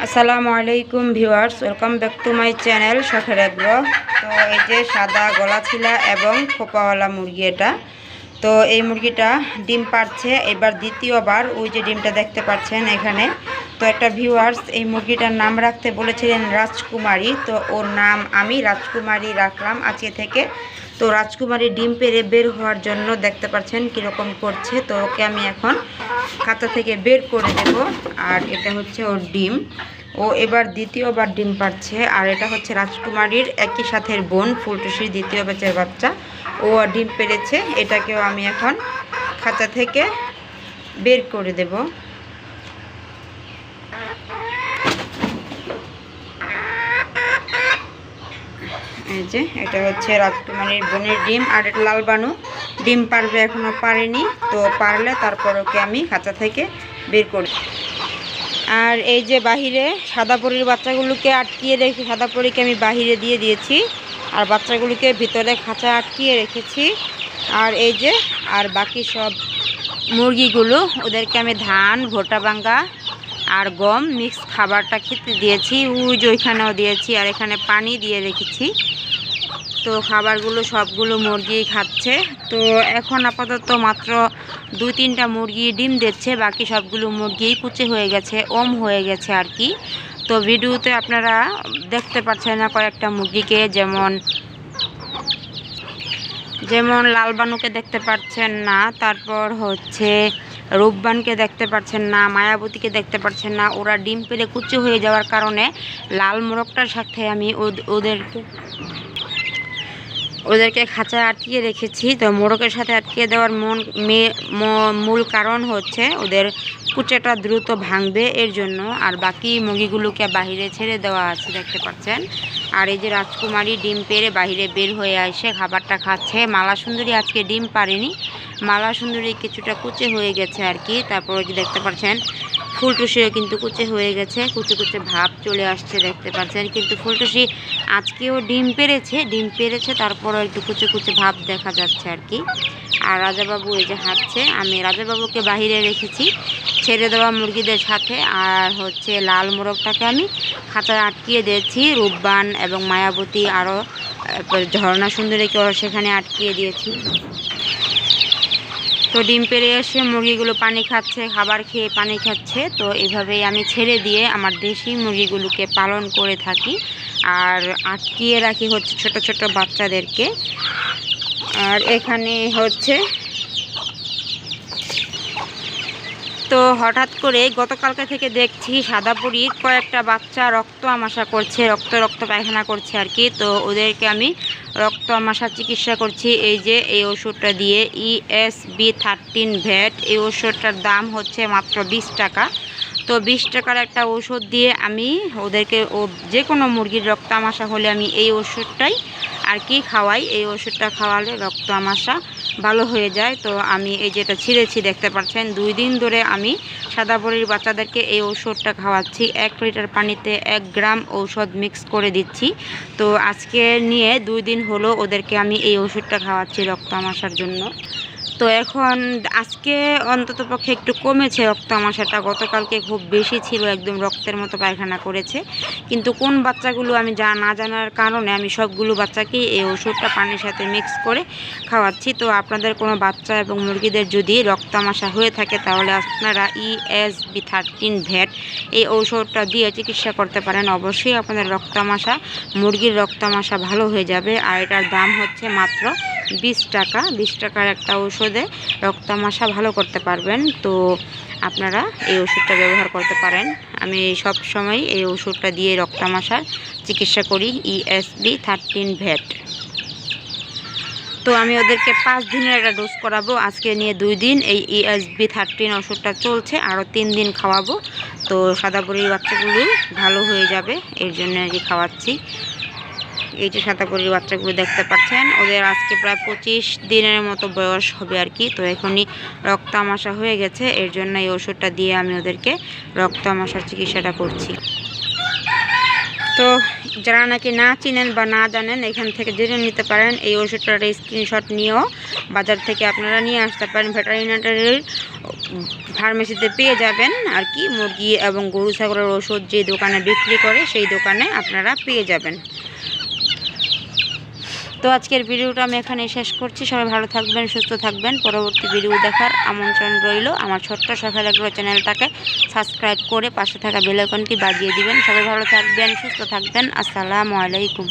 আসসালামু আলাইকুম viewers, welcome back to my channel শখের এগ্রো। তো এই যে সাদা গলাছিলা এবং খোপাওয়ালা মুরগি এটা। তো এই মুরগিটা ডিম পাড়ছে এবার দ্বিতীয়বার। ওই যে ডিমটা দেখতে পাচ্ছেন এখানে। তো একটা ভিউয়ার্স এই মুরগিটার নাম রাখতে বলেছিলেন রাজকুমারী, তো ওর নাম আমি রাজকুমারী রাখলাম আজকে থেকে। তো রাজকুমারী ডিম পেড়ে বের হওয়ার জন্য দেখতে পাচ্ছেন কীরকম করছে। তো ওকে আমি এখন খাঁচা থেকে বের করে দেব। আর এটা হচ্ছে ওর ডিম, ও এবার দ্বিতীয়বার ডিম পাড়ছে। আর এটা হচ্ছে রাজকুমারীর একই সাথের বোন ফুলটুসির দ্বিতীয় ব্যাচের বাচ্চা, ও ডিম পেড়েছে। এটাকেও আমি এখন খাঁচা থেকে বের করে দেব। এই যে এটা হচ্ছে রাজকুমারীর বোনের ডিম। আর এটা লাল বানু ডিম পারবে, এখনও পারেনি। তো পারলে তারপর ওকে আমি খাঁচা থেকে বের করি। আর এই যে বাহিরে সাদা পরীর বাচ্চাগুলোকে আটকিয়ে রেখে, সাদা পরীকে আমি বাহিরে দিয়ে দিয়েছি আর বাচ্চাগুলোকে ভিতরে খাঁচা আটকিয়ে রেখেছি। আর এই যে আর বাকি সব মুরগিগুলো ওদেরকে আমি ধান, ভোটা ভাঙ্গা আর গম মিক্স খাবারটা খেতে দিয়েছি। ওই যে ওইখানেও দিয়েছি আর এখানে পানি দিয়ে রেখেছি। তো খাবারগুলো সবগুলো মুরগি খাচ্ছে। তো এখন আপাতত মাত্র 2-3টা মুরগি ডিম দিচ্ছে, বাকি সবগুলো মুরগি কুচে হয়ে গেছে, হয়ে গেছে আর কি। তো ভিডিওতে আপনারা দেখতে পাচ্ছেন না কয়েকটা মুরগিকে, যেমন লালবানুকে দেখতে পাচ্ছেন না, তারপর হচ্ছে রূপবানকে দেখতে পাচ্ছেন না, মায়াবতীকে দেখতে পাচ্ছেন না। ওরা ডিম পেড়ে কুচে হয়ে যাওয়ার কারণে লাল মোরগটার সাথে আমি ওদেরকে খাঁচায় আটকিয়ে রেখেছি। তো মোরগের সাথে আটকিয়ে দেওয়ার মূল কারণ হচ্ছে ওদের কুচেটা দ্রুত ভাঙবে এর জন্য। আর বাকি মুরগিগুলোকে বাহিরে ছেড়ে দেওয়া আছে দেখতে পাচ্ছেন। আর এই যে রাজকুমারী ডিম পেড়ে বাহিরে বের হয়ে আসে খাবারটা খাচ্ছে। মালা সুন্দরী আজকে ডিম পারেনি, মালা সুন্দরী কিছুটা কুচে হয়ে গেছে আর কি। তারপর যে দেখতে পাচ্ছেন ফুলটুসিও কিন্তু কুচে হয়ে গেছে, কুচে কুচে ভাব চলে আসছে দেখতে পাচ্ছেন। কিন্তু ফুলটুসি আজকেও ডিম পেরেছে তারপরও একটু কুচে কুচে ভাব দেখা যাচ্ছে আর কি। আর রাজাবাবু এই যে হাঁটছে, আমি রাজাবাবুকে বাহিরে রেখেছি ছেড়ে দেওয়া মুরগিদের সাথে। আর হচ্ছে লাল মোরগটাকে আমি খাঁচায় আটকিয়ে দিয়েছি, রূপবান এবং মায়াবতী আরও ঝর্ণা সুন্দরীকেও সেখানে আটকিয়ে দিয়েছি। তো ডিম পেড়ে এসে মুরগিগুলো পানি খাচ্ছে, খাবার খেয়ে পানি খাচ্ছে। তো এইভাবেই আমি ছেড়ে দিয়ে আমার দেশি মুরগিগুলোকে পালন করে থাকি। আর আটকিয়ে রাখি হচ্ছে ছোট ছোট বাচ্চাদেরকে। আর এখানে হচ্ছে তো হঠাৎ করে গতকালকে থেকে দেখছি সাদা পরীর কয়েকটা বাচ্চা রক্ত আমাশা করছে, রক্ত পায়খানা করছে আর কি। তো ওদেরকে আমি রক্ত আমাশার চিকিৎসা করছি এই যে এই ওষুধটা দিয়ে, ESB13 ভ্যাট। এই ওষুধটার দাম হচ্ছে মাত্র 20 টাকা। তো 20 টাকার একটা ওষুধ দিয়ে আমি ওদেরকে যে কোনো মুরগির রক্ত আমাশা হলে আমি এই ওষুধটাই আর কি খাওয়াই। এই ওষুধটা খাওয়ালে রক্ত আমাশা ভালো হয়ে যায়। তো আমি এই যেটা ছিঁড়েছি দেখতে পাচ্ছেন, 2 দিন ধরে আমি সাদা পরীর বাচ্চাদেরকে এই ওষুধটা খাওয়াচ্ছি। 1 লিটার পানিতে 1 গ্রাম ঔষধ মিক্স করে দিচ্ছি। তো আজকে নিয়ে 2 দিন হলো ওদেরকে আমি এই ওষুধটা খাওয়াচ্ছি রক্ত আমাশার জন্য। তো এখন আজকে অন্ততপক্ষে একটু কমেছে রক্ত আমাশাটা, গতকালকে খুব বেশি ছিল, একদম রক্তের মতো পায়খানা করেছে। কিন্তু কোন বাচ্চাগুলো আমি না জানার কারণে আমি সবগুলো বাচ্চাকেই এই ওষুধটা পানির সাথে মিক্স করে খাওয়াচ্ছি। তো আপনাদের কোনো বাচ্চা এবং মুরগিদের যদি রক্ত আমাশা হয়ে থাকে তাহলে আপনারা ESB13 ভ্যাট এই ঔষধটা দিয়ে চিকিৎসা করতে পারেন। অবশ্যই আপনাদের রক্ত আমাশা, মুরগির রক্ত আমাশা ভালো হয়ে যাবে। আর এটার দাম হচ্ছে মাত্র 20 টাকা। 20 টাকার একটা ওষুধে রক্ত আমাশা ভালো করতে পারবেন। তো আপনারা এই ওষুধটা ব্যবহার করতে পারেন। আমি সব সময় এই ওষুধটা দিয়ে রক্ত আমাশার চিকিৎসা করি, ESB13 ভ্যাট। তো আমি ওদেরকে 5 দিনের একটা ডোজ করাবো, আজকে নিয়ে 2 দিন এই ESB13 ওষুধটা চলছে, আরও 3 দিন খাওয়াবো। তো সাদা পরীর বাচ্চাগুলো ভালো হয়ে যাবে এর জন্য আর কি খাওয়াচ্ছি। এই যে সাদা পরীর বাচ্চাগুলো দেখতে পাচ্ছেন, ওদের আজকে প্রায় 25 দিনের মতো বয়স হবে আর কি। তো এখনই রক্ত আমাশা হয়ে গেছে, এর জন্য এই ওষুধটা দিয়ে আমি ওদেরকে রক্ত আমাশার চিকিৎসাটা করছি। তো যারা নাকি না চিনেন বা না জানেন এখান থেকে জেনে নিতে পারেন। এই ওষুধটার স্ক্রিনশট নিয়েও বাজার থেকে আপনারা নিয়ে আসতে পারেন। ফার্মেসিতে পেয়ে যাবেন আর কি। মুরগি এবং গরু ছাগলের ওষুধ যে দোকানে বিক্রি করে সেই দোকানে আপনারা পেয়ে যাবেন। তো আজকের ভিডিওটা আমি এখানে শেষ করছি। সবাই ভালো থাকবেন, সুস্থ থাকবেন। পরবর্তী ভিডিও দেখার আমন্ত্রণ রইল। আমার ছোট্ট সকাল এগ্রো চ্যানেলটাকে সাবস্ক্রাইব করে পাশে থাকা বেল আইকনটি বাজিয়ে দিবেন। সবাই ভালো থাকবেন, সুস্থ থাকবেন। আসসালামু আলাইকুম।